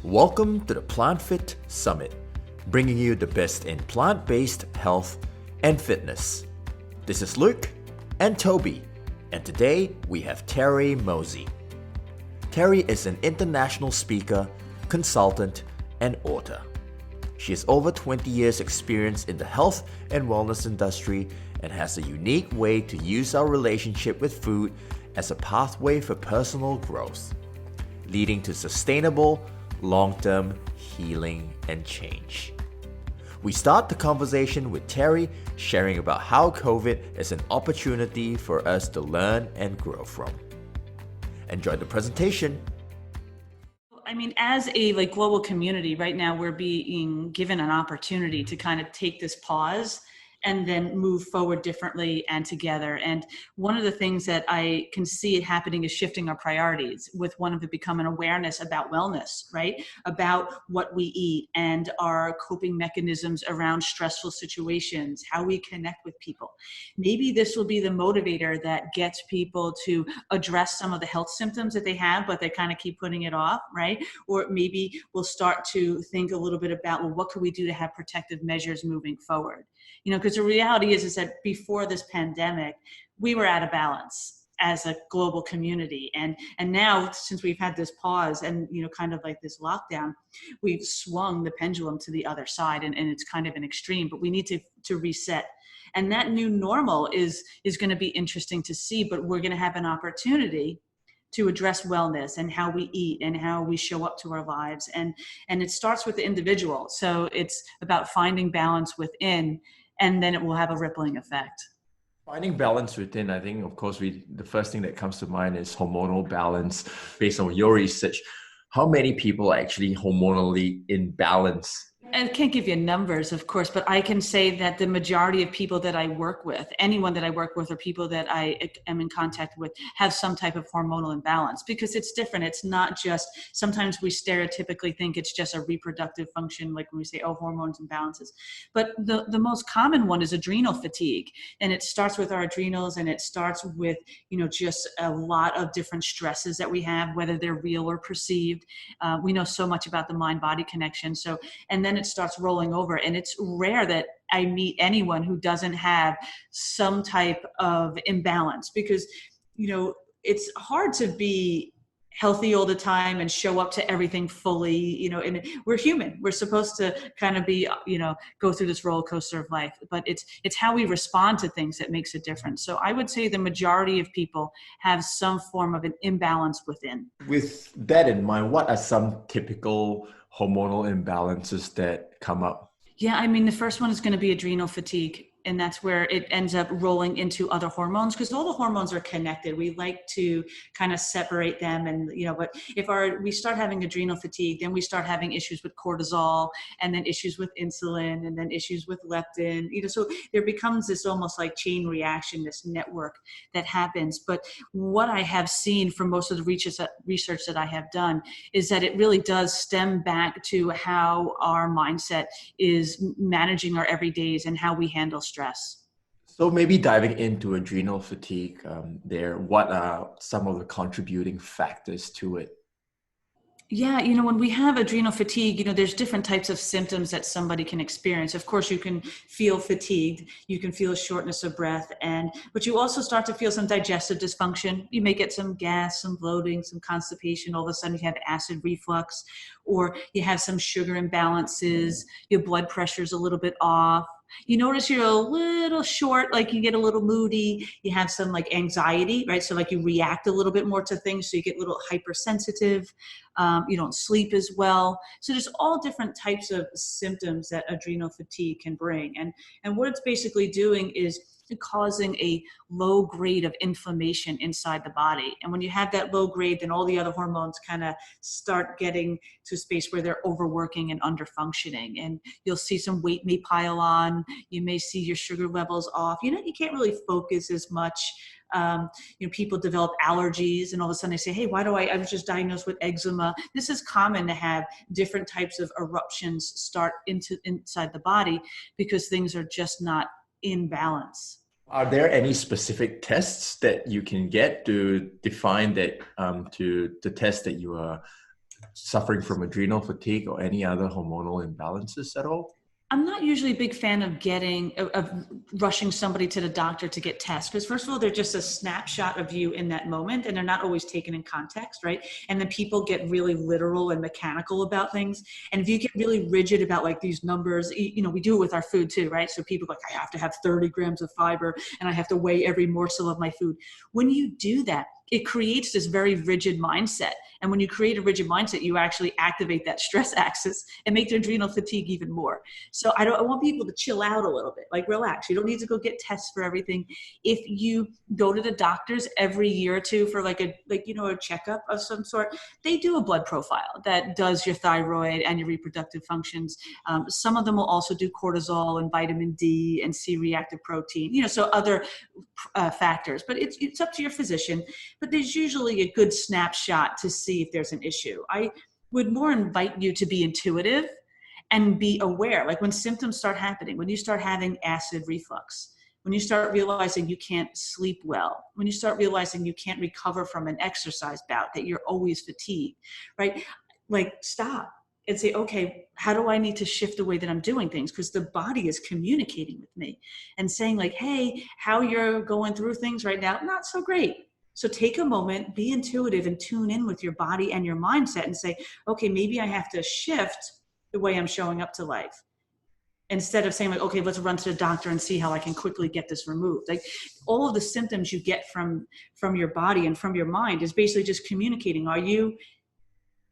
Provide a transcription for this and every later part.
Welcome to the Plant Fit Summit, bringing you the best in plant-based health and fitness. This is Luke and Toby, and today we have Teri Mosey. Teri is an international speaker, consultant, and author. She has over 20 years experience in the health and wellness industry and has a unique way to use our relationship with food as a pathway for personal growth, leading to sustainable, long-term healing and change. We start the conversation with Teri sharing about how COVID is an opportunity for us to learn and grow from. Enjoy the presentation. I mean, as a global community right now, we're being given an opportunity to kind of take this pause and then move forward differently and together. And one of the things that I can see it happening is shifting our priorities, with one of it becoming awareness about wellness, right? About what we eat and our coping mechanisms around stressful situations, how we connect with people. Maybe this will be the motivator that gets people to address some of the health symptoms that they have, but they kind of keep putting it off, right? Or maybe we'll start to think a little bit about, well, what can we do to have protective measures moving forward? You know, because the reality is that before this pandemic, we were out of balance as a global community. And now, since we've had this pause and, kind of like this lockdown, we've swung the pendulum to the other side, and it's kind of an extreme, but we need to reset. And that new normal is going to be interesting to see, but we're going to have an opportunity to address wellness and how we eat and how we show up to our lives. And it starts with the individual. So it's about finding balance within, and then it will have a rippling effect. Finding balance within, I think, of course, the first thing that comes to mind is hormonal balance. Based on your research, how many people are actually hormonally in balance? I can't give you numbers, of course, but I can say that the majority of people that I work with, anyone that I work with or people that I am in contact with, have some type of hormonal imbalance, because it's different. It's not just, sometimes we stereotypically think it's just a reproductive function, like when we say, oh, hormones imbalances. But the most common one is adrenal fatigue. And it starts with our adrenals, and it starts with, just a lot of different stresses that we have, whether they're real or perceived. We know so much about the mind-body connection. So, and then it starts rolling over, and it's rare that I meet anyone who doesn't have some type of imbalance, because it's hard to be healthy all the time and show up to everything fully, and we're human. We're supposed to kind of be, go through this roller coaster of life, but it's how we respond to things that makes a difference. So I would say the majority of people have some form of an imbalance within. With that in mind, what are some typical hormonal imbalances that come up? Yeah, I mean, the first one is going to be adrenal fatigue. And that's where it ends up rolling into other hormones, because all the hormones are connected. We like to kind of separate them. And, but if we start having adrenal fatigue, then we start having issues with cortisol, and then issues with insulin, and then issues with leptin, so there becomes this almost like chain reaction, this network that happens. But what I have seen from most of the research that I have done is that it really does stem back to how our mindset is managing our everydays and how we handle stress. So maybe diving into adrenal fatigue what are some of the contributing factors to it? Yeah, when we have adrenal fatigue, there's different types of symptoms that somebody can experience. Of course, you can feel fatigued, you can feel a shortness of breath, but you also start to feel some digestive dysfunction. You may get some gas, some bloating, some constipation. All of a sudden you have acid reflux, or you have some sugar imbalances, your blood pressure's a little bit off. You notice you're a little short, like you get a little moody, you have some like anxiety, right? So like you react a little bit more to things, so you get a little hypersensitive, you don't sleep as well. So there's all different types of symptoms that adrenal fatigue can bring. And what it's basically doing is causing a low grade of inflammation inside the body. And when you have that low grade, then all the other hormones kind of start getting to a space where they're overworking and underfunctioning. And you'll see some weight may pile on. You may see your sugar levels off. You can't really focus as much. People develop allergies, and all of a sudden they say, hey, I was just diagnosed with eczema. This is common to have different types of eruptions start inside the body, because things are just not in balance. Are there any specific tests that you can get to define that, to test that you are suffering from adrenal fatigue or any other hormonal imbalances at all? I'm not usually a big fan of of rushing somebody to the doctor to get tests, because first of all, they're just a snapshot of you in that moment, and they're not always taken in context, right? And then people get really literal and mechanical about things. And if you get really rigid about like these numbers, we do it with our food too, right? So people are like, I have to have 30 grams of fiber and I have to weigh every morsel of my food. When you do that, it creates this very rigid mindset. And when you create a rigid mindset, you actually activate that stress axis and make the adrenal fatigue even more. So I want people to chill out a little bit, like relax. You don't need to go get tests for everything. If you go to the doctors every year or two for a checkup of some sort, they do a blood profile that does your thyroid and your reproductive functions. Some of them will also do cortisol and vitamin D and C-reactive protein, so other factors. But it's up to your physician. But there's usually a good snapshot to see if there's an issue. I would more invite you to be intuitive and be aware, like when symptoms start happening, when you start having acid reflux, when you start realizing you can't sleep well, when you start realizing you can't recover from an exercise bout, that you're always fatigued, right? Like stop and say, okay, how do I need to shift the way that I'm doing things? Because the body is communicating with me and saying like, hey, how you're going through things right now, not so great. So take a moment, be intuitive and tune in with your body and your mindset and say, okay, maybe I have to shift the way I'm showing up to life. Instead of saying like, okay, let's run to the doctor and see how I can quickly get this removed. Like all of the symptoms you get from your body and from your mind is basically just communicating. Are you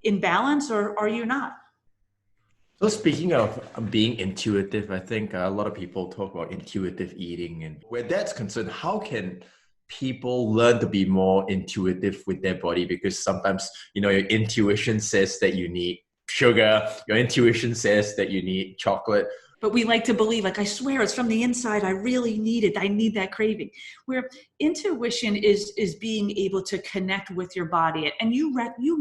in balance or are you not? So speaking of being intuitive, I think a lot of people talk about intuitive eating, and where that's concerned, how can people learn to be more intuitive with their body? Because sometimes, your intuition says that you need sugar, your intuition says that you need chocolate. But we like to believe, like, I swear it's from the inside. I really need it. I need that craving. Where intuition is being able to connect with your body. And you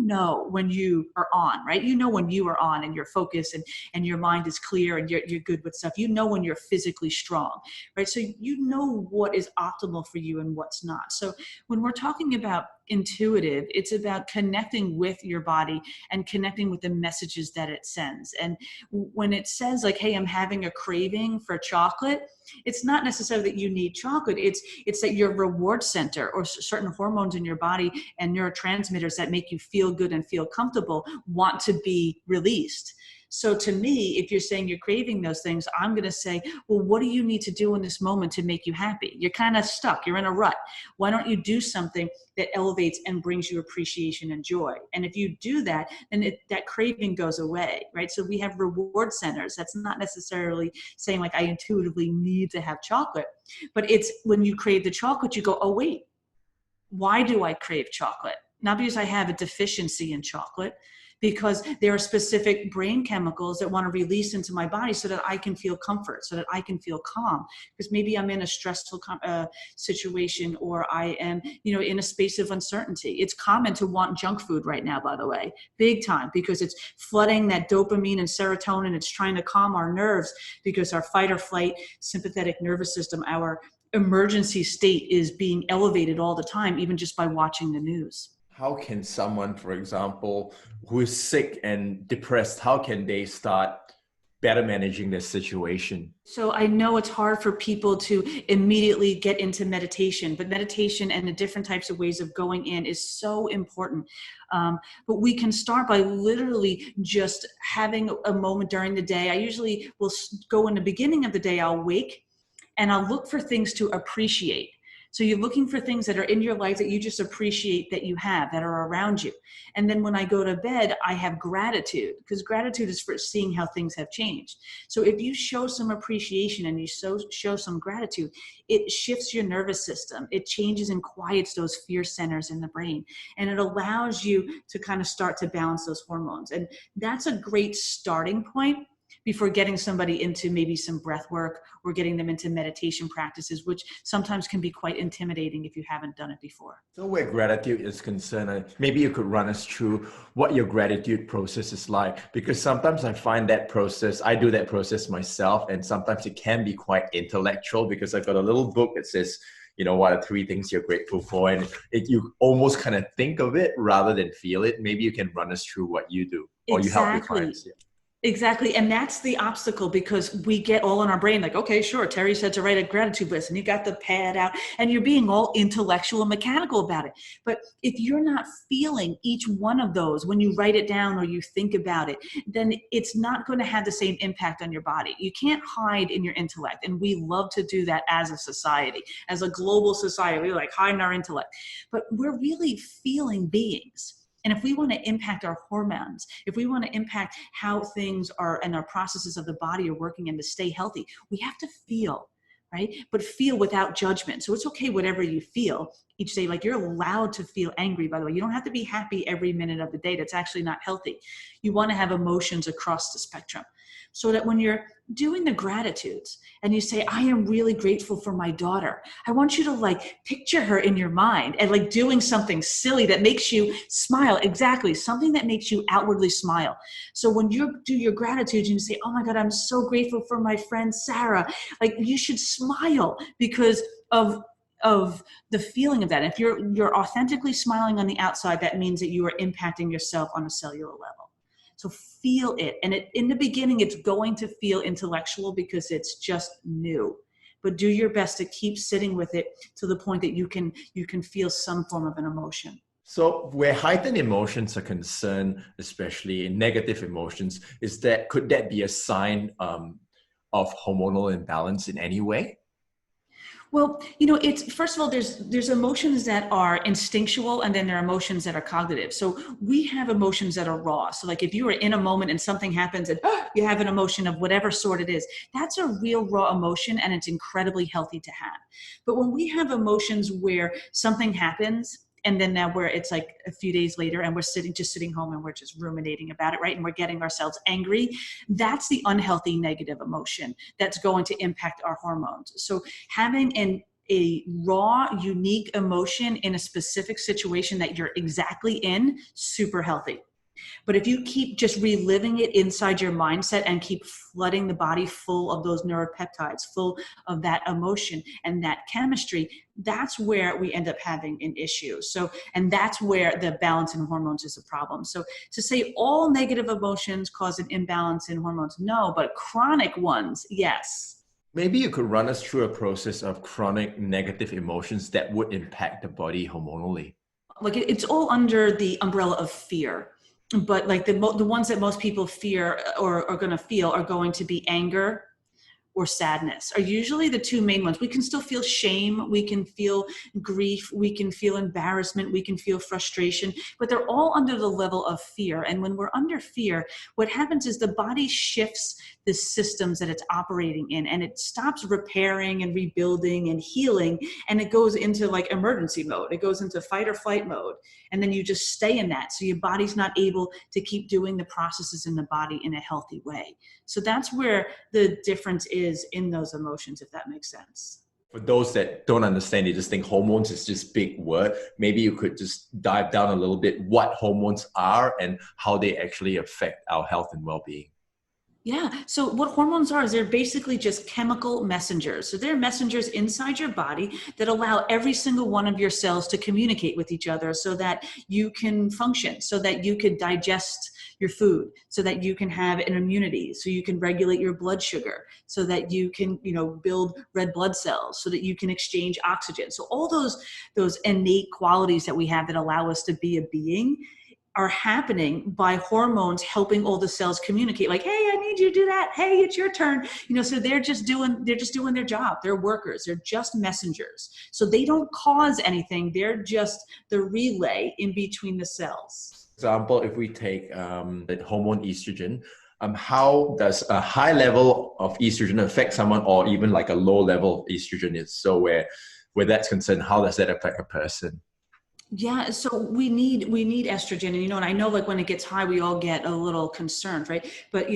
know when you are on, right? You know when you are on and you're focused and your mind is clear and you're good with stuff. You know when you're physically strong, right? So you know what is optimal for you and what's not. So when we're talking about intuitive, it's about connecting with your body and connecting with the messages that it sends. And when it says like, hey, I'm having a craving for chocolate, it's not necessarily that you need chocolate. It's that your reward center or certain hormones in your body and neurotransmitters that make you feel good and feel comfortable want to be released. So to me, if you're saying you're craving those things, I'm going to say, well, what do you need to do in this moment to make you happy? You're kind of stuck. You're in a rut. Why don't you do something that elevates and brings you appreciation and joy? And if you do that, then that craving goes away, right? So we have reward centers. That's not necessarily saying like I intuitively need to have chocolate, but it's when you crave the chocolate, you go, oh, wait, why do I crave chocolate? Not because I have a deficiency in chocolate, because there are specific brain chemicals that want to release into my body so that I can feel comfort, so that I can feel calm. Because maybe I'm in a stressful situation, or I am, in a space of uncertainty. It's common to want junk food right now, by the way, big time, because it's flooding that dopamine and serotonin. It's trying to calm our nerves because our fight or flight sympathetic nervous system, our emergency state, is being elevated all the time, even just by watching the news. How can someone, for example, who is sick and depressed, how can they start better managing their situation? So I know it's hard for people to immediately get into meditation, but meditation and the different types of ways of going in is so important. But we can start by literally just having a moment during the day. I usually will go in the beginning of the day, I'll wake and I'll look for things to appreciate. So you're looking for things that are in your life that you just appreciate that you have, that are around you. And then when I go to bed, I have gratitude, because gratitude is for seeing how things have changed. So if you show some appreciation and you show some gratitude, it shifts your nervous system. It changes and quiets those fear centers in the brain. And it allows you to kind of start to balance those hormones. And that's a great starting point before getting somebody into maybe some breath work or getting them into meditation practices, which sometimes can be quite intimidating if you haven't done it before. So where gratitude is concerned, maybe you could run us through what your gratitude process is like, because sometimes I find that process, I do that process myself, and sometimes it can be quite intellectual, because I've got a little book that says, what are three things you're grateful for? And you almost kind of think of it rather than feel it. Maybe you can run us through what you do or you help your Exactly. clients. Yeah. Exactly. And that's the obstacle, because we get all in our brain like, okay, sure, Terry said to write a gratitude list, and you got the pad out and you're being all intellectual and mechanical about it. But if you're not feeling each one of those when you write it down or you think about it, then it's not going to have the same impact on your body. You can't hide in your intellect. And we love to do that as a society, as a global society. We like hiding our intellect, but we're really feeling beings. And if we want to impact our hormones, if we want to impact how things are and our processes of the body are working and to stay healthy, we have to feel, right? But feel without judgment. So it's okay, whatever you feel each day. Like, you're allowed to feel angry, by the way. You don't have to be happy every minute of the day. That's actually not healthy. You want to have emotions across the spectrum, so that when you're doing the gratitudes and you say, I am really grateful for my daughter, I want you to like picture her in your mind and like doing something silly that makes you smile. Exactly. Something that makes you outwardly smile. So when you do your gratitudes and you say, oh my God, I'm so grateful for my friend Sarah, like, you should smile because of the feeling of that. If you're authentically smiling on the outside, that means that you are impacting yourself on a cellular level. So feel it. And in the beginning, it's going to feel intellectual because it's just new. But do your best to keep sitting with it to the point that you can feel some form of an emotion. So where heightened emotions are concerned, especially in negative emotions, could that be a sign of hormonal imbalance in any way? Well, it's, first of all, there's emotions that are instinctual, and then there are emotions that are cognitive. So we have emotions that are raw. So like, if you are in a moment and something happens and you have an emotion of whatever sort it is, that's a real raw emotion, and it's incredibly healthy to have. But when we have emotions where something happens, and then now where it's like a few days later and we're sitting home and we're just ruminating about it, right? And we're getting ourselves angry. That's the unhealthy negative emotion that's going to impact our hormones. So having a raw, unique emotion in a specific situation that you're exactly in, super healthy. But if you keep just reliving it inside your mindset and keep flooding the body full of those neuropeptides, full of that emotion and that chemistry, that's where we end up having an issue. So, and that's where the balance in hormones is a problem. So to say all negative emotions cause an imbalance in hormones, no, but chronic ones, yes. Maybe you could run us through a process of chronic negative emotions that would impact the body hormonally. Like, it's all under the umbrella of fear. But like the ones that most people fear or are going to feel are going to be anger or sadness, are usually the two main ones. We can still feel shame, we can feel grief, we can feel embarrassment, we can feel frustration, but they're all under the level of fear. And when we're under fear, what happens is the body shifts the systems that it's operating in, and it stops repairing and rebuilding and healing, and it goes into like emergency mode. It goes into fight or flight mode, and then you just stay in that. So your body's not able to keep doing the processes in the body in a healthy way. So that's where the difference is in those emotions, if that makes sense. For those that don't understand, they just think hormones is just big word. Maybe you could just dive down a little bit what hormones are and how they actually affect our health and well-being. Yeah. So what hormones are is they're basically just chemical messengers. So they're messengers inside your body that allow every single one of your cells to communicate with each other so that you can function, so that you could digest your food, so that you can have an immunity, so you can regulate your blood sugar, so that you can, build red blood cells, so that you can exchange oxygen. So all those innate qualities that we have that allow us to be a being are happening by hormones helping all the cells communicate, like, hey, I need you to do that, hey, it's your turn. So they're just doing their job. They're workers, they're just messengers. So they don't cause anything, they're just the relay in between the cells. For example, if we take the hormone estrogen, how does a high level of estrogen affect someone, or even like a low level of estrogen is? So where that's concerned, how does that affect a person? Yeah, so we need estrogen, and I know, like, when it gets high, we all get a little concerned, right? But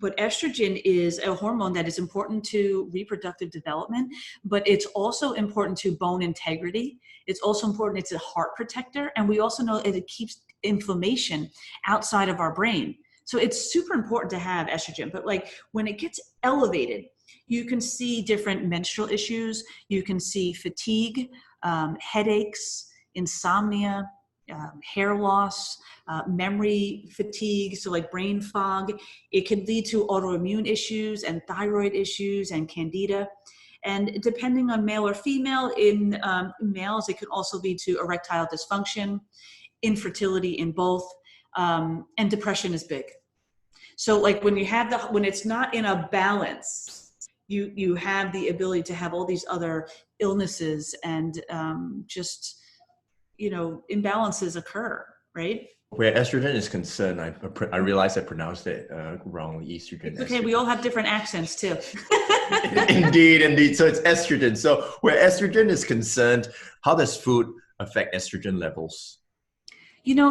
but estrogen is a hormone that is important to reproductive development, but it's also important to bone integrity. It's also important. It's a heart protector, and we also know that it keeps inflammation outside of our brain. So it's super important to have estrogen, but like when it gets elevated, You can see different menstrual issues. You can see fatigue, headaches, insomnia, hair loss, memory fatigue, so like brain fog. It can lead to autoimmune issues and thyroid issues and candida. And depending on male or female, in males, it can also lead to erectile dysfunction, infertility in both, and depression is big. So like when it's not in a balance, you have the ability to have all these other illnesses and just, imbalances occur, right? Where estrogen is concerned, I realize I pronounced it wrongly. Estrogen. It's okay. Estrogen. We all have different accents too. Indeed. So it's estrogen. So where estrogen is concerned, how does food affect estrogen levels?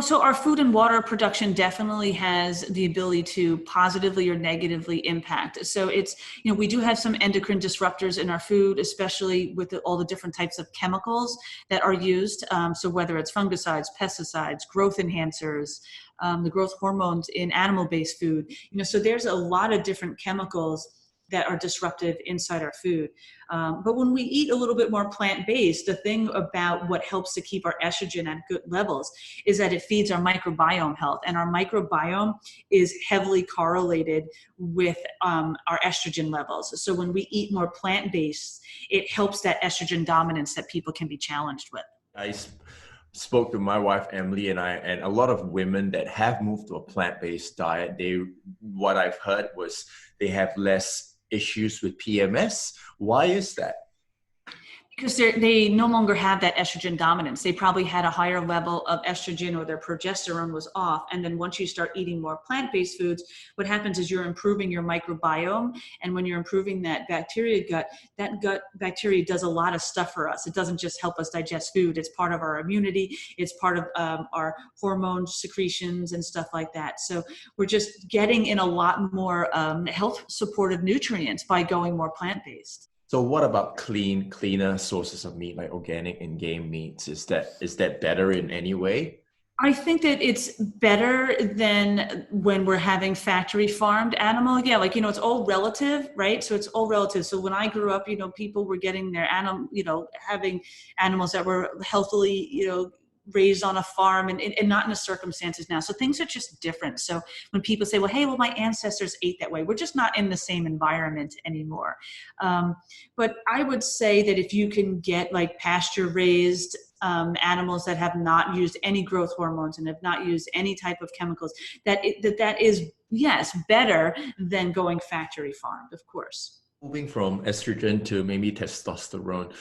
So our food and water production definitely has the ability to positively or negatively impact. So it's, we do have some endocrine disruptors in our food, especially with all the different types of chemicals that are used. So whether it's fungicides, pesticides, growth enhancers, the growth hormones in animal-based food, so there's a lot of different chemicals that are disruptive inside our food. But when we eat a little bit more plant-based, the thing about what helps to keep our estrogen at good levels is that it feeds our microbiome health. And our microbiome is heavily correlated with our estrogen levels. So when we eat more plant-based, it helps that estrogen dominance that people can be challenged with. I spoke to my wife, Emily, and a lot of women that have moved to a plant-based diet, what I've heard was they have less issues with PMS. Why is that? Because they no longer have that estrogen dominance. They probably had a higher level of estrogen or their progesterone was off. And then once you start eating more plant-based foods, what happens is you're improving your microbiome. And when you're improving that gut bacteria does a lot of stuff for us. It doesn't just help us digest food. It's part of our immunity. It's part of our hormone secretions and stuff like that. So we're just getting in a lot more health supportive nutrients by going more plant-based. So what about cleaner sources of meat like organic and game meats? Is that better in any way? I think that it's better than when we're having factory farmed animal. Yeah, it's all relative, right? So it's all relative. So when I grew up, people were getting their animal, having animals that were healthily, raised on a farm and not in the circumstances now. So things are just different. So when people say, my ancestors ate that way, we're just not in the same environment anymore. But I would say that if you can get like pasture raised animals that have not used any growth hormones and have not used any type of chemicals, that is, yes, better than going factory farmed, of course. Moving from estrogen to maybe testosterone,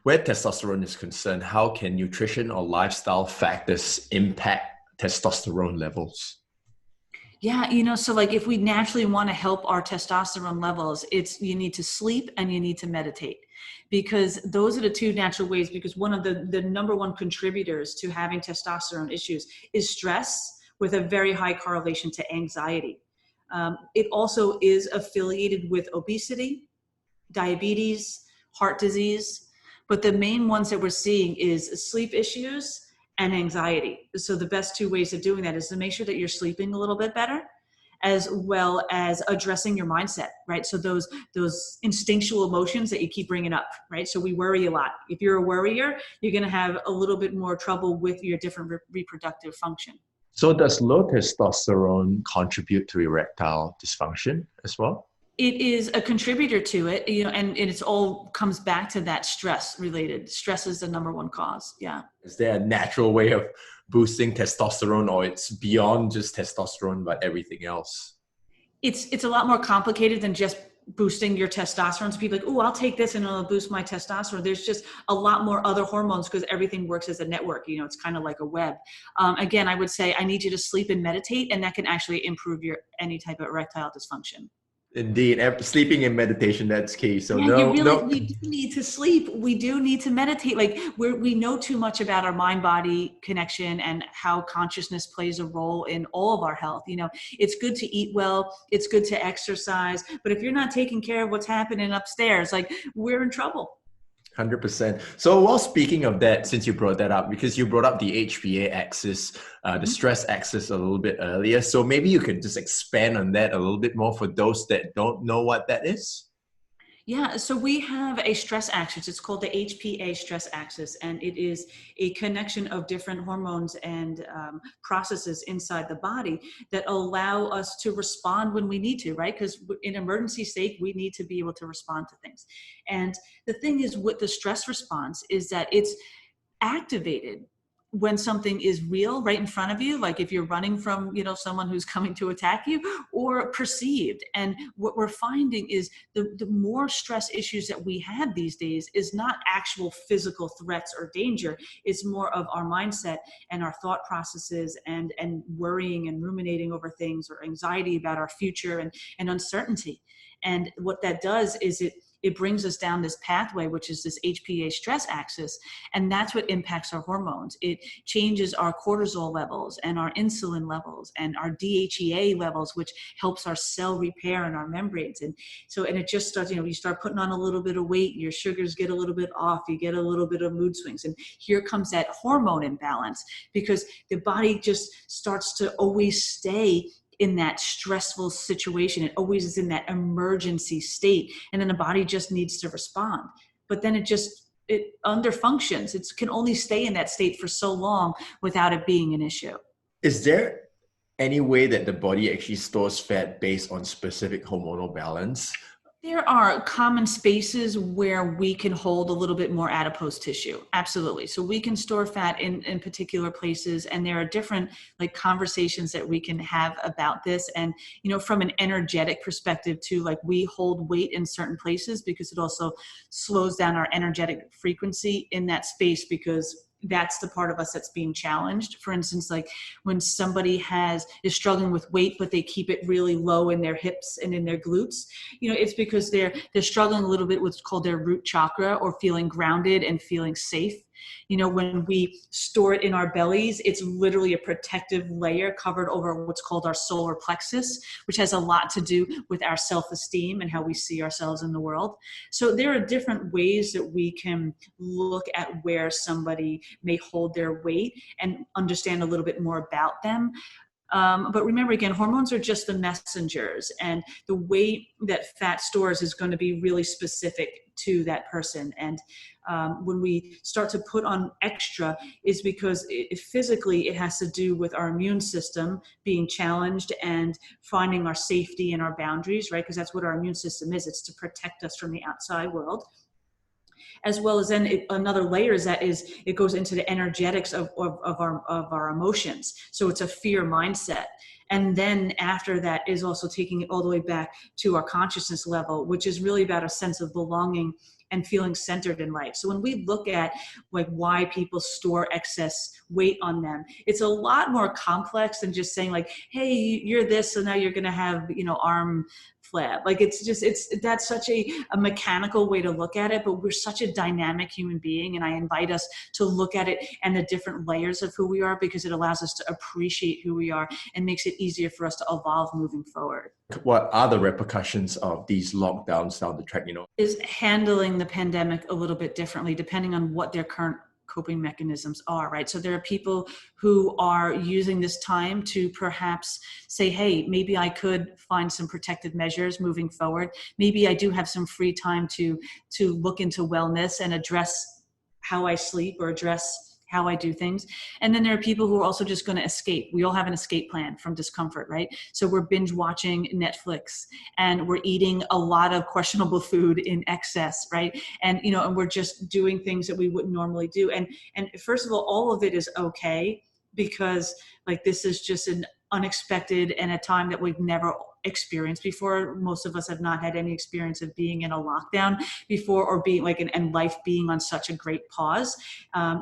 where testosterone is concerned, how can nutrition or lifestyle factors impact testosterone levels? Yeah, so like if we naturally want to help our testosterone levels, you need to sleep and you need to meditate, because those are the two natural ways, because one of the number one contributors to having testosterone issues is stress, with a very high correlation to anxiety. It also is affiliated with obesity, diabetes, heart disease, but the main ones that we're seeing is sleep issues and anxiety. So the best two ways of doing that is to make sure that you're sleeping a little bit better, as well as addressing your mindset, right? So those instinctual emotions that you keep bringing up, right? So we worry a lot. If you're a worrier, you're going to have a little bit more trouble with your different reproductive function. So does low testosterone contribute to erectile dysfunction as well? It is a contributor to it, and it's all comes back to that stress related. Stress is the number one cause. Yeah. Is there a natural way of boosting testosterone, or it's beyond just testosterone, but everything else? It's a lot more complicated than just boosting your testosterone. So people are like, oh, I'll take this and it'll boost my testosterone. There's just a lot more other hormones because everything works as a network. It's kind of like a web. Again, I would say I need you to sleep and meditate, and that can actually improve any type of erectile dysfunction. Indeed, sleeping and meditation, that's key. So yeah, we do need to sleep. We do need to meditate. Like we know too much about our mind-body connection and how consciousness plays a role in all of our health. It's good to eat well. It's good to exercise. But if you're not taking care of what's happening upstairs, like we're in trouble. 100%. So while speaking of that, since you brought that up, because you brought up the HPA axis, the stress axis a little bit earlier, so maybe you could just expand on that a little bit more for those that don't know what that is. Yeah, so we have a stress axis. It's called the HPA stress axis, and it is a connection of different hormones and processes inside the body that allow us to respond when we need to, right? Because in emergency state, we need to be able to respond to things. And the thing is, with the stress response, is that it's activated when something is real right in front of you, like if you're running from someone who's coming to attack you, or perceived. And what we're finding is the more stress issues that we have these days is not actual physical threats or danger. It's more of our mindset and our thought processes, and worrying and ruminating over things, or anxiety about our future, and uncertainty. And what that does is it brings us down this pathway, which is this HPA stress axis. And that's what impacts our hormones. It changes our cortisol levels and our insulin levels and our DHEA levels, which helps our cell repair and our membranes. And it just starts, you start putting on a little bit of weight, your sugars get a little bit off, you get a little bit of mood swings. And here comes that hormone imbalance, because the body just starts to always stay in that stressful situation. It always is in that emergency state. And then the body just needs to respond. But then it underfunctions. It can only stay in that state for so long without it being an issue. Is there any way that the body actually stores fat based on specific hormonal balance? There are common spaces where we can hold a little bit more adipose tissue. Absolutely. So we can store fat in particular places, and there are different conversations that we can have about this. And, from an energetic perspective too, we hold weight in certain places because it also slows down our energetic frequency in that space, because that's the part of us that's being challenged. For instance, when somebody is struggling with weight, but they keep it really low in their hips and in their glutes, it's because they're struggling a little bit with what's called their root chakra, or feeling grounded and feeling safe. When we store it in our bellies, it's literally a protective layer covered over what's called our solar plexus, which has a lot to do with our self-esteem and how we see ourselves in the world. So there are different ways that we can look at where somebody may hold their weight and understand a little bit more about them. But remember, again, hormones are just the messengers, and the way that fat stores is going to be really specific to that person. And when we start to put on extra, is because physically it has to do with our immune system being challenged and finding our safety and our boundaries, right? Because that's what our immune system is. It's to protect us from the outside world. As well as then another layer is it goes into the energetics of our emotions. So it's a fear mindset. And then after that is also taking it all the way back to our consciousness level, which is really about a sense of belonging and feeling centered in life. So when we look at why people store excess weight on them, it's a lot more complex than just saying hey, you're this, so now you're going to have, arm flab. That's such a mechanical way to look at it, but we're such a dynamic human being. And I invite us to look at it and the different layers of who we are, because it allows us to appreciate who we are and makes it easier for us to evolve moving forward. What are the repercussions of these lockdowns down the track? Is handling the pandemic a little bit differently depending on what their current coping mechanisms are, right? So there are people who are using this time to perhaps say, hey, maybe I could find some protective measures moving forward. Maybe I do have some free time to look into wellness and address how I sleep, or address how I do things. And then there are people who are also just going to escape. We all have an escape plan from discomfort, right? So we're binge watching Netflix, and we're eating a lot of questionable food in excess, right? And, and we're just doing things that we wouldn't normally do. And first of all of it is okay, because this is just an unexpected and a time that we've never experienced before. Most of us have not had any experience of being in a lockdown before, or being and life being on such a great pause.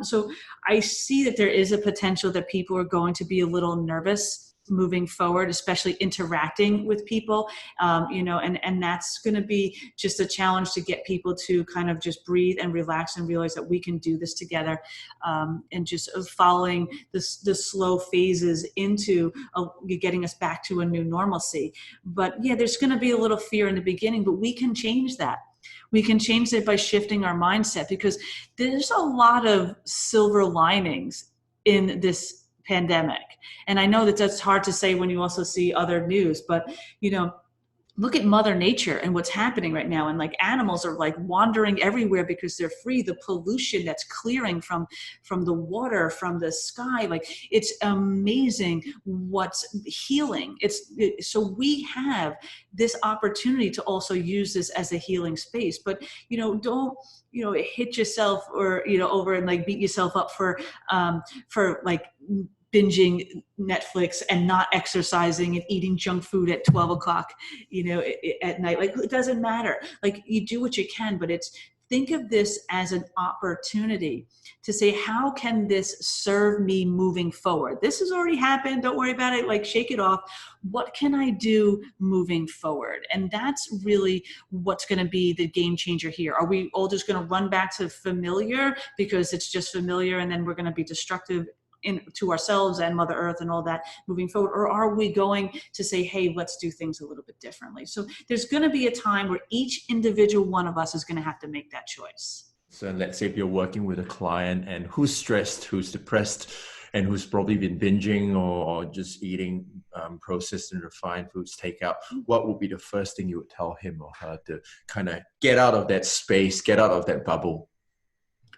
So I see that there is a potential that people are going to be a little nervous moving forward, especially interacting with people, and that's going to be just a challenge to get people to kind of just breathe and relax and realize that we can do this together, and just following the slow phases into getting us back to a new normalcy. But yeah, there's going to be a little fear in the beginning, but we can change that. We can change it by shifting our mindset, because there's a lot of silver linings in this pandemic. And I know that that's hard to say when you also see other news, but look at Mother Nature and what's happening right now. And like animals are like wandering everywhere because they're free. The pollution that's clearing from the water, from the sky, like it's amazing what's healing. So we have this opportunity to also use this as a healing space. But don't hit yourself or over and like beat yourself up for like binging Netflix and not exercising and eating junk food at 12 o'clock, at night. Like, it doesn't matter. Like, you do what you can, but think of this as an opportunity to say, how can this serve me moving forward? This has already happened. Don't worry about it. Like, shake it off. What can I do moving forward? And that's really what's going to be the game changer here. Are we all just going to run back to familiar because it's just familiar, and then we're going to be destructive to ourselves and Mother Earth and all that moving forward? Or are we going to say, hey, let's do things a little bit differently? So there's going to be a time where each individual one of us is going to have to make that choice. So let's say if you're working with a client and who's stressed, who's depressed, and who's probably been binging or just eating processed and refined foods takeout, what would be the first thing you would tell him or her to kind of get out of that space, get out of that bubble?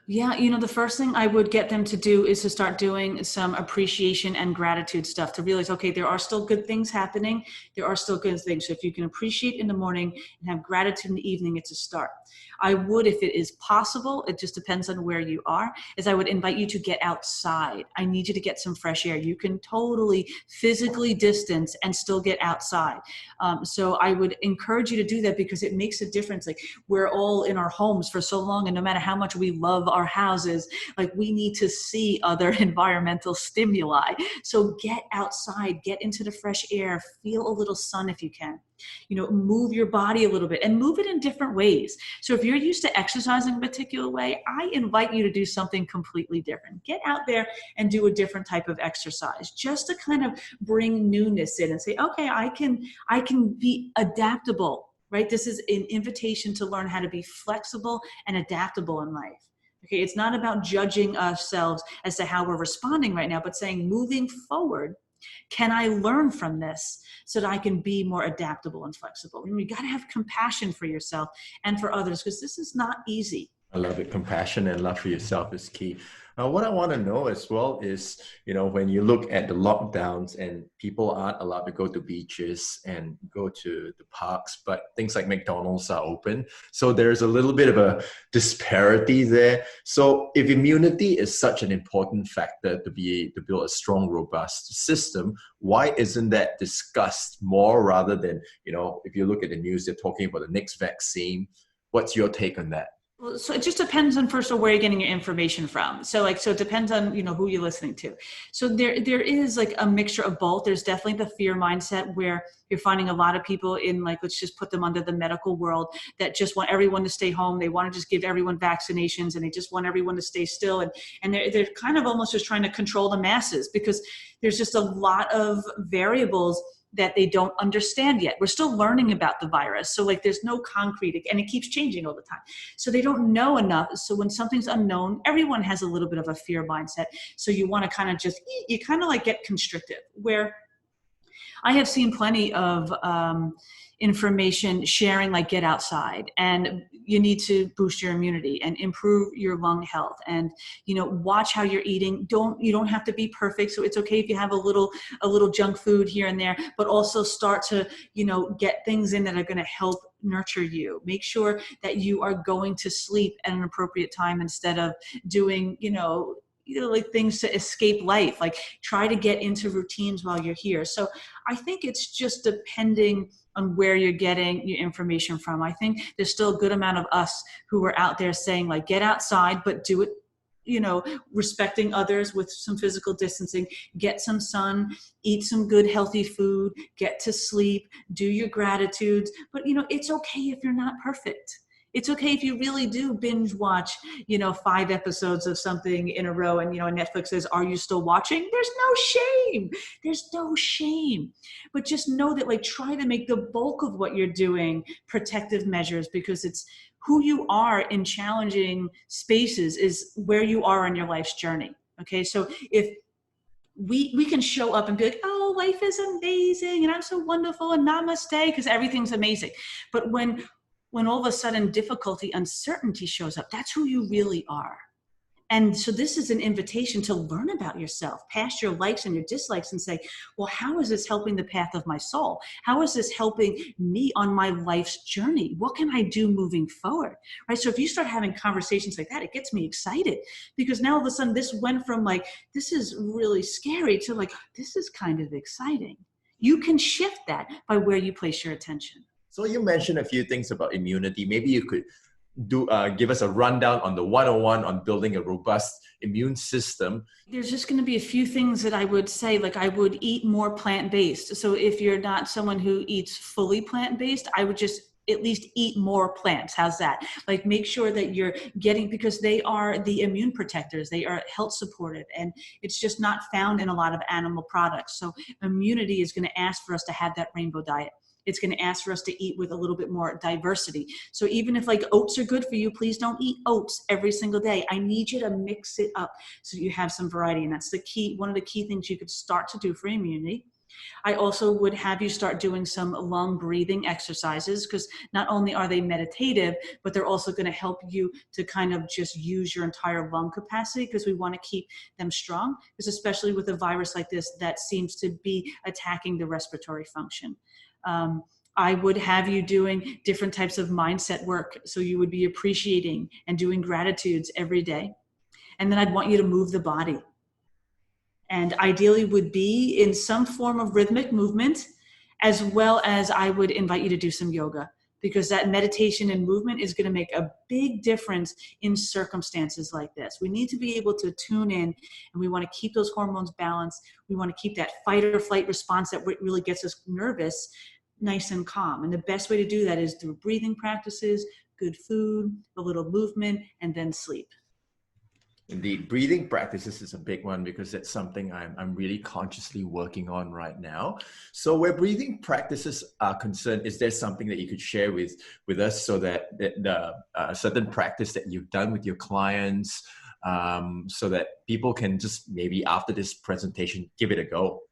Yeah, the first thing I would get them to do is to start doing some appreciation and gratitude stuff, to realize, okay, there are still good things happening. There are still good things. So if you can appreciate in the morning and have gratitude in the evening, it's a start. I would, if it is possible, it just depends on where you are, is I would invite you to get outside. I need you to get some fresh air. You can totally physically distance and still get outside. So I would encourage you to do that, because it makes a difference. Like, we're all in our homes for so long, and no matter how much we love our houses, like, we need to see other environmental stimuli. So get outside, get into the fresh air, feel a little sun if you can. Move your body a little bit, and move it in different ways. So if you're used to exercising a particular way, I invite you to do something completely different. Get out there and do a different type of exercise, just to kind of bring newness in and say, okay, I can be adaptable, right? This is an invitation to learn how to be flexible and adaptable in life. Okay, it's not about judging ourselves as to how we're responding right now, but saying, moving forward, can I learn from this so that I can be more adaptable and flexible? You got to have compassion for yourself and for others, because this is not easy. I love it. Compassion and love for yourself is key. What I want to know as well is, when you look at the lockdowns and people aren't allowed to go to beaches and go to the parks, but things like McDonald's are open. So there's a little bit of a disparity there. So if immunity is such an important factor to build a strong, robust system, why isn't that discussed more rather than, if you look at the news, they're talking about the next vaccine. What's your take on that? Well, so it just depends on, first of all, where you're getting your information from. So it depends on, who you're listening to. So there is like a mixture of both. There's definitely the fear mindset, where you're finding a lot of people in, like, let's just put them under the medical world, that just want everyone to stay home. They want to just give everyone vaccinations, and they just want everyone to stay still. And they're kind of almost just trying to control the masses, because there's just a lot of variables that they don't understand yet. We're still learning about the virus. So there's no concrete, and it keeps changing all the time. So they don't know enough. So when something's unknown, everyone has a little bit of a fear mindset. So you want to kind of get constricted, where I have seen plenty of information sharing, like, get outside, and you need to boost your immunity and improve your lung health, and watch how you're eating. You don't have to be perfect, so it's okay if you have a little junk food here and there, but also start to get things in that are going to help nurture you. Make sure that you are going to sleep at an appropriate time, instead of doing like things to escape life. Like, try to get into routines while you're here. So I think it's just depending on where you're getting your information from. I think there's still a good amount of us who are out there saying, like, get outside, but do it, respecting others with some physical distancing, get some sun, eat some good, healthy food, get to sleep, do your gratitudes. But, it's okay if you're not perfect. It's okay if you really do binge watch, 5 episodes of something in a row and, Netflix says, are you still watching? There's no shame. There's no shame. But just know that, like, try to make the bulk of what you're doing protective measures, because it's who you are in challenging spaces is where you are on your life's journey. Okay. So if we can show up and be like, oh, life is amazing and I'm so wonderful and namaste, because everything's amazing. But when all of a sudden difficulty, uncertainty shows up, that's who you really are. And so this is an invitation to learn about yourself, past your likes and your dislikes, and say, well, how is this helping the path of my soul? How is this helping me on my life's journey? What can I do moving forward? Right? So if you start having conversations like that, it gets me excited, because now all of a sudden this went from like, this is really scary, to like, this is kind of exciting. You can shift that by where you place your attention. So you mentioned a few things about immunity. Maybe you could give us a rundown on the 101 on building a robust immune system. There's just going to be a few things that I would say, like I would eat more plant-based. So if you're not someone who eats fully plant-based, I would just at least eat more plants. How's that? Like, make sure that you're getting, because they are the immune protectors, they are health supportive, and it's just not found in a lot of animal products. So immunity is going to ask for us to have that rainbow diet. It's going to ask for us to eat with a little bit more diversity. So even if like oats are good for you, please don't eat oats every single day. I need you to mix it up so you have some variety. And that's the key, one of the key things you could start to do for immunity. I also would have you start doing some lung breathing exercises, because not only are they meditative, but they're also going to help you to kind of just use your entire lung capacity, because we want to keep them strong, because especially with a virus like this that seems to be attacking the respiratory function. I would have you doing different types of mindset work. So you would be appreciating and doing gratitudes every day. And then I'd want you to move the body. And ideally would be in some form of rhythmic movement, as well as I would invite you to do some yoga, because that meditation and movement is going to make a big difference in circumstances like this. We need to be able to tune in, and we want to keep those hormones balanced. We want to keep that fight or flight response that really gets us nervous nice and calm. And the best way to do that is through breathing practices, good food, a little movement, and then sleep. Indeed, breathing practices is a big one, because that's something I'm really consciously working on right now. So where breathing practices are concerned, is there something that you could share with us, so that the certain practice that you've done with your clients, so that people can just maybe after this presentation, give it a go?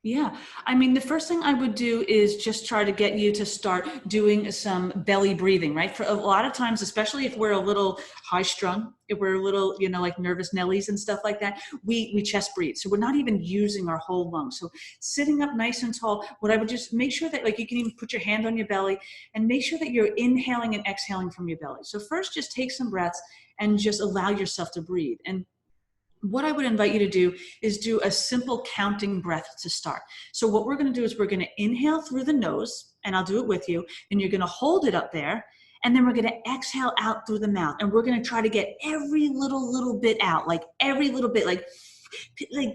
Yeah. I mean, the first thing I would do is just try to get you to start doing some belly breathing, right? For a lot of times, especially if we're a little high strung, if we're a little, like nervous Nellies and stuff like that, we chest breathe. So we're not even using our whole lungs. So sitting up nice and tall, what I would just make sure that, like, you can even put your hand on your belly and make sure that you're inhaling and exhaling from your belly. So first, just take some breaths and just allow yourself to breathe. And what I would invite you to do is do a simple counting breath to start. So what we're going to do is we're going to inhale through the nose, and I'll do it with you, and you're going to hold it up there, and then we're going to exhale out through the mouth, and we're going to try to get every little bit out, like every little bit, like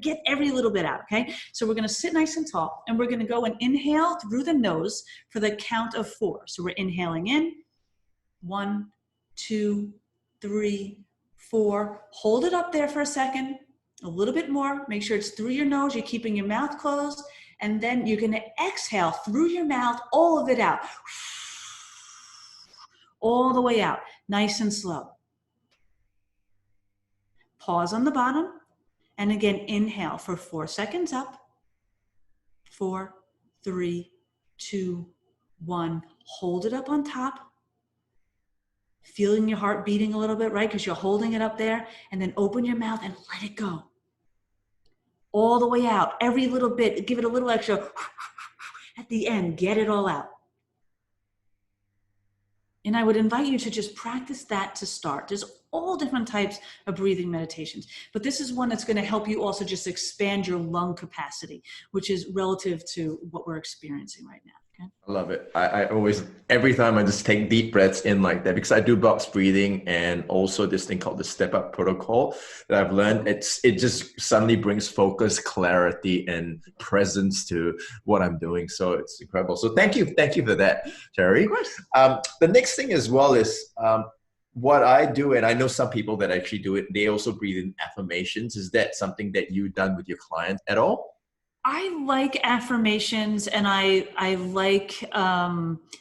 get every little bit out, okay? So we're going to sit nice and tall, and we're going to go and inhale through the nose for the count of 4. So we're inhaling in, 1, 2, 3, 4, hold it up there for a second, a little bit more, make sure it's through your nose, you're keeping your mouth closed, and then you're going to exhale through your mouth, all of it out, all the way out, nice and slow. Pause on the bottom, and again, inhale for 4 seconds up, 4, 3, 2, 1, hold it up on top. Feeling your heart beating a little bit, right? Because you're holding it up there, and then open your mouth and let it go. All the way out, every little bit, give it a little extra at the end, get it all out. And I would invite you to just practice that to start. There's all different types of breathing meditations, but this is one that's going to help you also just expand your lung capacity, which is relative to what we're experiencing right now. I love it. I always, every time I just take deep breaths in like that because I do box breathing and also this thing called the step up protocol that I've learned. It just suddenly brings focus, clarity, and presence to what I'm doing. So it's incredible. So thank you for that, Of Terry. course. The next thing as well is what I do, and I know some people that actually do it. They also breathe in affirmations. Is that something that you've done with your clients at all? I like affirmations, and I like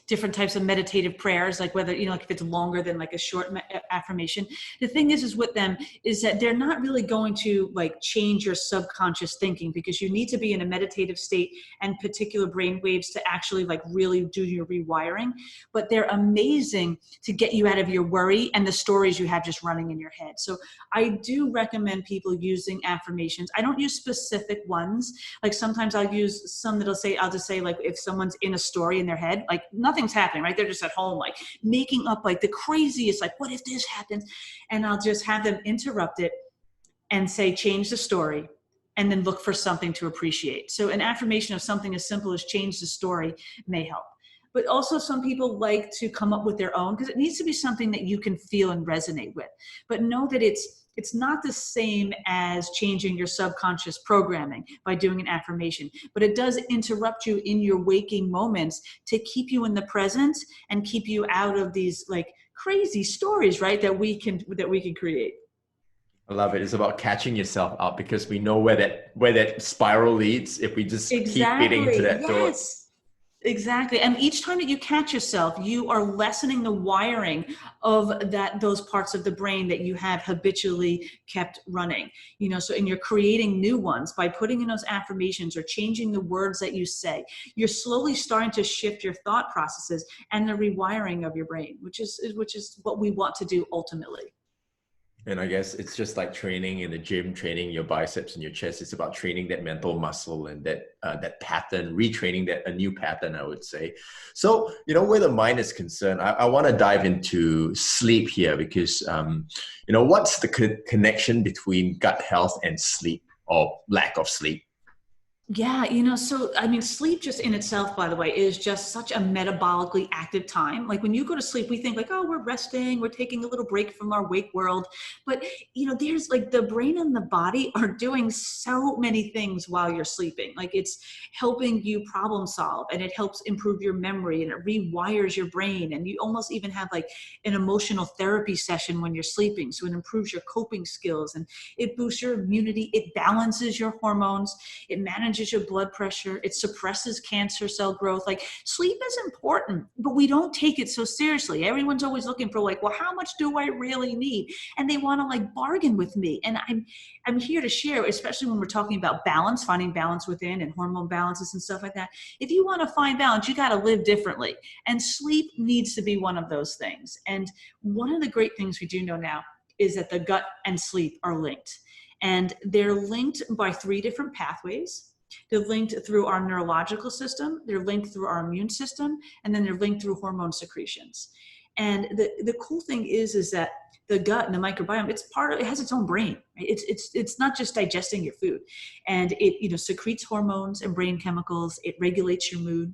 different types of meditative prayers, like whether, like if it's longer than like a short affirmation. The thing is with them is that they're not really going to like change your subconscious thinking, because you need to be in a meditative state and particular brain waves to actually like really do your rewiring. But they're amazing to get you out of your worry and the stories you have just running in your head. So I do recommend people using affirmations. I don't use specific ones. Like sometimes I'll use some I'll just say like if someone's in a story in their head, like nothing's happening, right? They're just at home, like making up like the craziest, like what if this happens? And I'll just have them interrupt it and say, change the story, and then look for something to appreciate. So an affirmation of something as simple as change the story may help. But also some people like to come up with their own, because it needs to be something that you can feel and resonate with. But know that it's not the same as changing your subconscious programming by doing an affirmation, but it does interrupt you in your waking moments to keep you in the present and keep you out of these like crazy stories, right? That we can create. I love it. It's about catching yourself up because we know where that spiral leads if we just keep hitting into Exactly. that door. Yes. Exactly. And each time that you catch yourself, you are lessening the wiring of those parts of the brain that you have habitually kept running. So and you're creating new ones by putting in those affirmations or changing the words that you say. You're slowly starting to shift your thought processes and the rewiring of your brain, which is what we want to do ultimately. And I guess it's just like training in the gym, training your biceps and your chest. It's about training that mental muscle and that pattern, retraining that a new pattern, I would say. So, where the mind is concerned, I want to dive into sleep here because, what's the connection between gut health and sleep or lack of sleep? Yeah, so I mean, sleep just in itself, by the way, is just such a metabolically active time. Like when you go to sleep, we think like, oh, we're resting, we're taking a little break from our wake world. But, there's like the brain and the body are doing so many things while you're sleeping. Like it's helping you problem solve, and it helps improve your memory, and it rewires your brain. And you almost even have like an emotional therapy session when you're sleeping. So it improves your coping skills, and it boosts your immunity. It balances your hormones. It manages your blood pressure. It suppresses cancer cell growth. Like sleep is important, but we don't take it so seriously. Everyone's always looking for like, well, how much do I really need? And they want to like bargain with me. And I'm here to share, especially when we're talking about balance, finding balance within and hormone balances and stuff like that. If you want to find balance, you got to live differently. And sleep needs to be one of those things. And one of the great things we do know now is that the gut and sleep are linked. And they're linked by 3 different pathways. They're linked through our neurological system, they're linked through our immune system, and then they're linked through hormone secretions. And the cool thing is that the gut and the microbiome, it has its own brain. Right? It's not just digesting your food. And it secretes hormones and brain chemicals, it regulates your mood.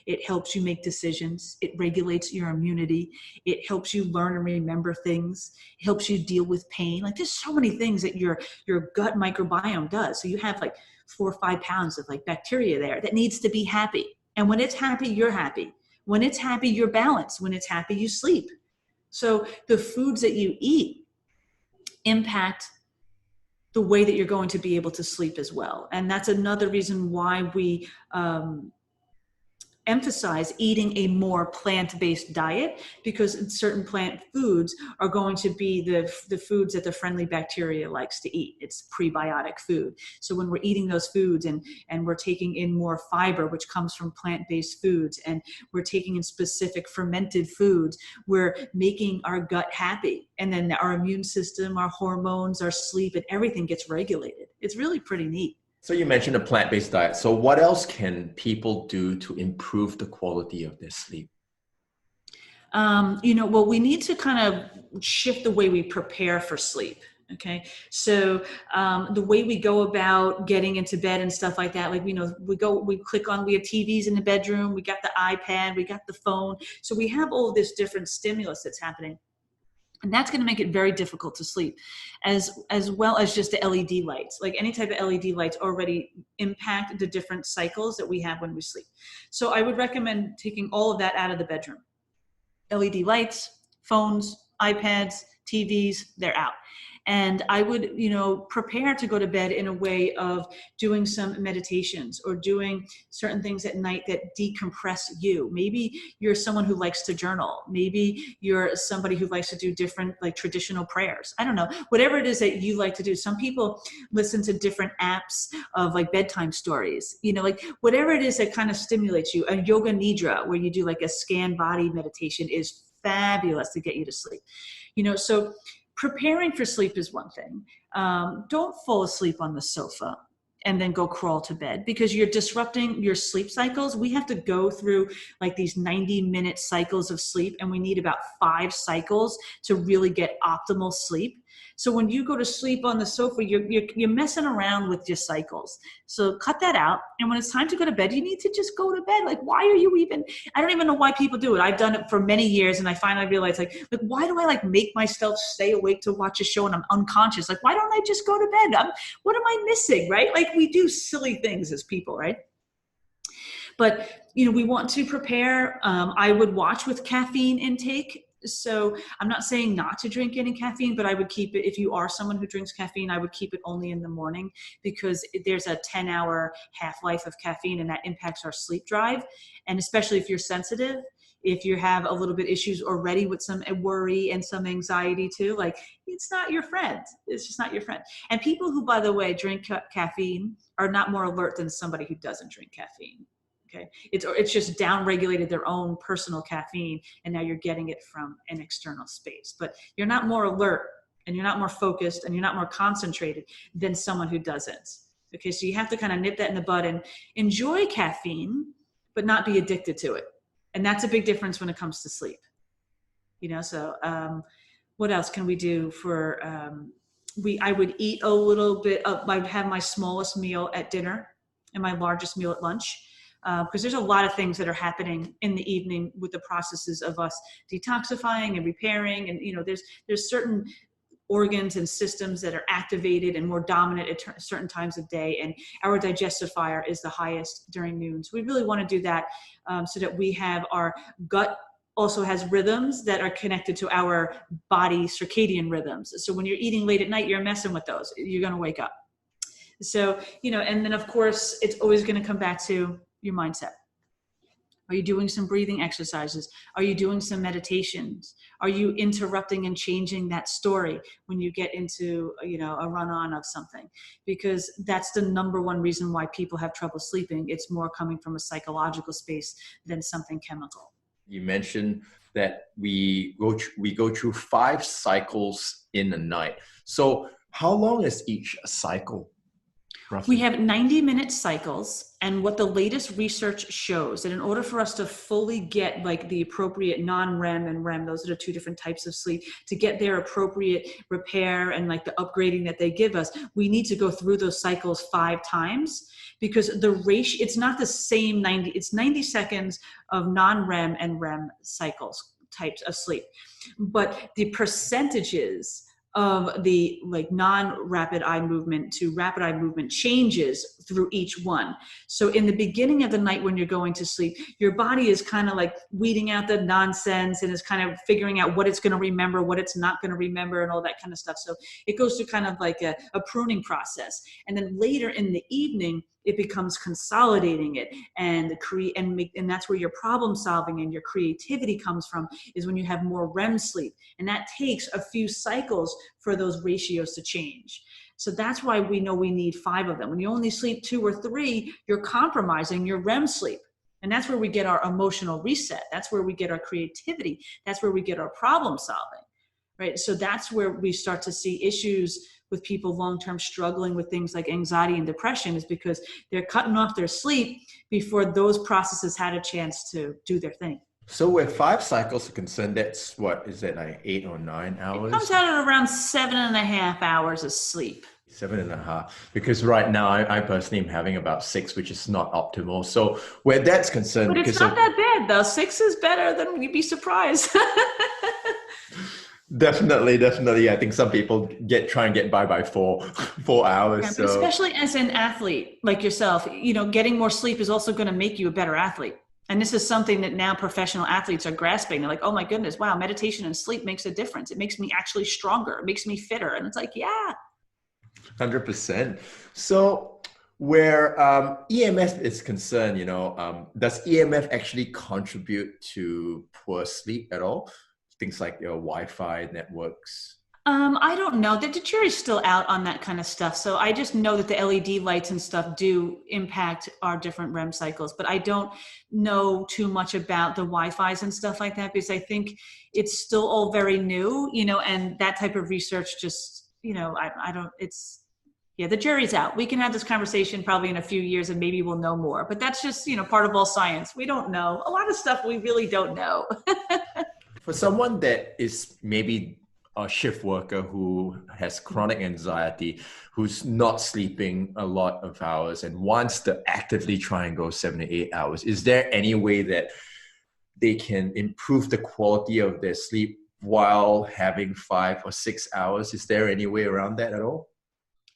It helps you make decisions. It regulates your immunity. It helps you learn and remember things. It helps you deal with pain. Like there's so many things that your gut microbiome does. So you have like 4 or 5 pounds of like bacteria there that needs to be happy. And when it's happy, you're happy. When it's happy, you're balanced. When it's happy, you sleep. So the foods that you eat impact the way that you're going to be able to sleep as well. And that's another reason why we emphasize eating a more plant-based diet, because certain plant foods are going to be the foods that the friendly bacteria likes to eat. It's prebiotic food. So when we're eating those foods and we're taking in more fiber, which comes from plant-based foods, and we're taking in specific fermented foods, we're making our gut happy. And then our immune system, our hormones, our sleep, and everything gets regulated. It's really pretty neat. So you mentioned a plant-based diet. So what else can people do to improve the quality of their sleep? Well, we need to kind of shift the way we prepare for sleep. Okay, so the way we go about getting into bed and stuff like that, like, we have TVs in the bedroom, we got the iPad, we got the phone. So we have all this different stimulus that's happening. And that's going to make it very difficult to sleep, as well as just the LED lights. Like any type of LED lights already impact the different cycles that we have when we sleep. So I would recommend taking all of that out of the bedroom. LED lights, phones, iPads, TVs, they're out. And I would, prepare to go to bed in a way of doing some meditations or doing certain things at night that decompress you. Maybe you're someone who likes to journal. Maybe you're somebody who likes to do different, like, traditional prayers. I don't know, whatever it is that you like to do. Some people listen to different apps of, like, bedtime stories, like whatever it is that kind of stimulates you. A yoga nidra, where you do like a scan body meditation, is fabulous to get you to sleep. So preparing for sleep is one thing. Don't fall asleep on the sofa and then go crawl to bed, because you're disrupting your sleep cycles. We have to go through like these 90-minute cycles of sleep, and we need about 5 cycles to really get optimal sleep. So when you go to sleep on the sofa, you're messing around with your cycles. So cut that out. And when it's time to go to bed, you need to just go to bed. Like, why are you even, I don't even know why people do it. I've done it for many years, and I finally realized, like, why do I like make myself stay awake to watch a show and I'm unconscious? Like, why don't I just go to bed? What am I missing, right? Like, we do silly things as people, right? But, we want to prepare. I would watch with caffeine intake. So I'm not saying not to drink any caffeine, but I would keep it, if you are someone who drinks caffeine, I would keep it only in the morning, because there's a 10-hour half-life of caffeine, and that impacts our sleep drive. And especially if you're sensitive, if you have a little bit issues already with some worry and some anxiety too, like, it's not your friend. It's just not your friend. And people who, by the way, drink caffeine are not more alert than somebody who doesn't drink caffeine. Okay, it's just down-regulated their own personal caffeine, and now you're getting it from an external space. But you're not more alert, and you're not more focused, and you're not more concentrated than someone who doesn't. Okay, so you have to kind of nip that in the bud and enjoy caffeine, but not be addicted to it. And that's a big difference when it comes to sleep. So what else can we do for? I would eat a little bit of. I would have my smallest meal at dinner and my largest meal at lunch. Because there's a lot of things that are happening in the evening with the processes of us detoxifying and repairing. And, there's certain organs and systems that are activated and more dominant at certain times of day. And our digestive fire is the highest during noon. So we really want to do that so that we have our gut also has rhythms that are connected to our body circadian rhythms. So when you're eating late at night, you're messing with those. You're going to wake up. So, and then of course, it's always going to come back to your mindset. Are you doing some breathing exercises? Are you doing some meditations? Are you interrupting and changing that story when you get into, a run-on of something? Because that's the number one reason why people have trouble sleeping. It's more coming from a psychological space than something chemical. You mentioned that we go through 5 cycles in a night. So how long is each cycle? Roughly? We have 90-minute cycles, and what the latest research shows that in order for us to fully get like the appropriate non-REM and REM, those are the 2 different types of sleep, to get their appropriate repair and like the upgrading that they give us, we need to go through those cycles 5 times, because the ratio, it's not the same 90, it's 90 seconds of non-REM and REM cycles types of sleep, but the percentages of the like non-rapid eye movement to rapid eye movement changes through each one. So in the beginning of the night when you're going to sleep, your body is kind of like weeding out the nonsense and is kind of figuring out what it's going to remember, what it's not going to remember, and all that kind of stuff. So it goes through kind of like a pruning process. And then later in the evening, it becomes consolidating it and and that's where your problem solving and your creativity comes from, is when you have more REM sleep. And that takes a few cycles for those ratios to change. So that's why we know we need 5 of them. When you only sleep 2 or 3, you're compromising your REM sleep. And that's where we get our emotional reset. That's where we get our creativity. That's where we get our problem solving, right? So that's where we start to see issues with people long-term struggling with things like anxiety and depression, is because they're cutting off their sleep before those processes had a chance to do their thing. So where 5 cycles are concerned, that's what is that like 8 or 9 hours? Comes out at around 7.5 hours of sleep. 7.5. Because right now I personally am having about 6, which is not optimal. So where that's concerned, But it's because not of that bad though. Six is better than you'd be surprised. definitely, I think some people try and get by 4 hours. Yeah, but So especially as an athlete like yourself, getting more sleep is also going to make you a better athlete. And this is something that now professional athletes are grasping. They're like, oh my goodness, wow, meditation and sleep makes a difference. It makes me actually stronger. It makes me fitter. And it's like, yeah. 100%. So where EMF is concerned, does EMF actually contribute to poor sleep at all? Things like your Wi-Fi networks. I don't know. The jury's still out on that kind of stuff. So I just know that the LED lights and stuff do impact our different REM cycles, but I don't know too much about the Wi-Fi's and stuff like that because I think it's still all very new, and that type of research just, I don't, it's, yeah, the jury's out. We can have this conversation probably in a few years and maybe we'll know more, but that's just, part of all science. We don't know. A lot of stuff we really don't know. For someone that is maybe a shift worker who has chronic anxiety, who's not sleeping a lot of hours and wants to actively try and go 7 to 8 hours, is there any way that they can improve the quality of their sleep while having 5 or 6 hours? Is there any way around that at all?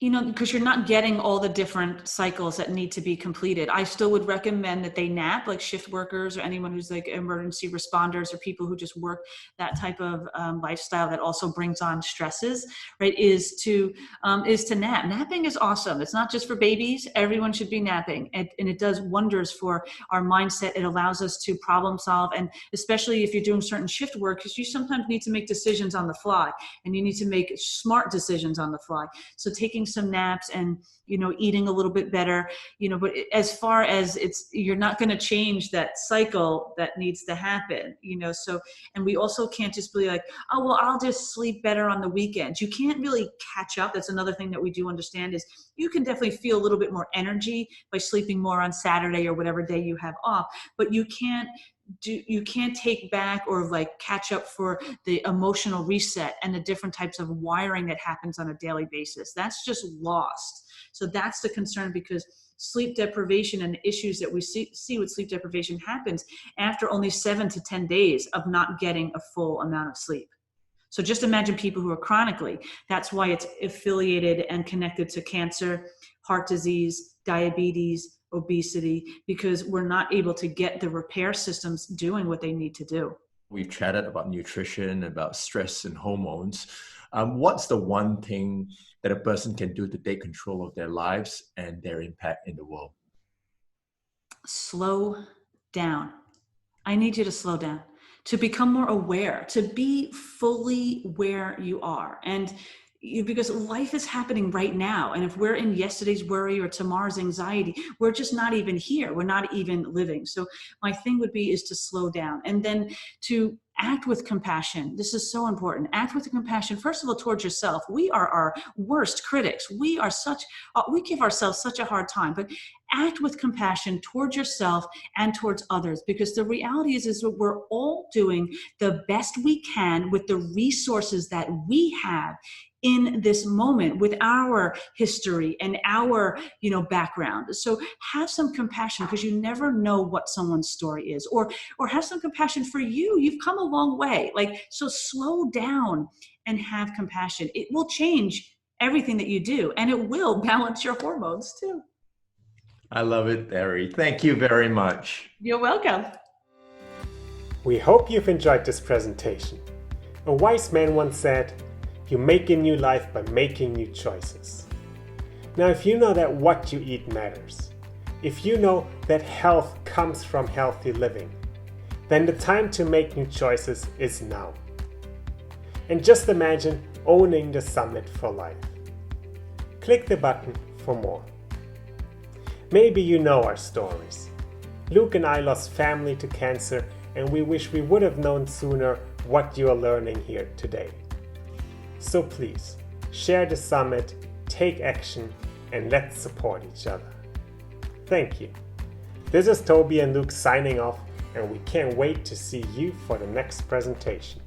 Because you're not getting all the different cycles that need to be completed. I still would recommend that they nap, like shift workers or anyone who's like emergency responders or people who just work that type of lifestyle that also brings on stresses, right? Is to nap. Napping is awesome. It's not just for babies. Everyone should be napping, and it does wonders for our mindset. It allows us to problem solve, and especially if you're doing certain shift work, because you sometimes need to make decisions on the fly, and you need to make smart decisions on the fly. So taking some naps and eating a little bit better, but as far as you're not going to change that cycle that needs to happen, so. And we also can't just be like, oh well, I'll just sleep better on the weekends. You can't really catch up. That's another thing that we do understand is you can definitely feel a little bit more energy by sleeping more on Saturday or whatever day you have off, but you can't take back or like catch up for the emotional reset and the different types of wiring that happens on a daily basis. That's just lost. So that's the concern, because sleep deprivation and issues that we see with sleep deprivation happens after only 7 to 10 days of not getting a full amount of sleep. So just imagine people who are chronically, that's why it's affiliated and connected to cancer, heart disease, diabetes, obesity, because we're not able to get the repair systems doing what they need to do. We've chatted about nutrition, about stress and hormones. What's the one thing that a person can do to take control of their lives and their impact in the world? Slow down. I need you to slow down, to become more aware, to be fully where you are. And because life is happening right now. And if we're in yesterday's worry or tomorrow's anxiety, we're just not even here. We're not even living. So my thing would be is to slow down and then to act with compassion. This is so important. Act with compassion, first of all, towards yourself. We are our worst critics. We give ourselves such a hard time, but act with compassion towards yourself and towards others, because the reality is that we're all doing the best we can with the resources that we have in this moment with our history and our background. So have some compassion, because you never know what someone's story is, or have some compassion for you. You've come a long way. So slow down and have compassion. It will change everything that you do, and it will balance your hormones too. I love it, Teri. Thank you very much. You're welcome. We hope you've enjoyed this presentation. A wise man once said, "You make a new life by making new choices." Now, if you know that what you eat matters, if you know that health comes from healthy living, then the time to make new choices is now. And just imagine owning the summit for life. Click the button for more. Maybe you know our stories. Luke and I lost family to cancer, and we wish we would have known sooner what you are learning here today. So please, share the summit, take action, and let's support each other. Thank you. This is Toby and Luke signing off, and we can't wait to see you for the next presentation.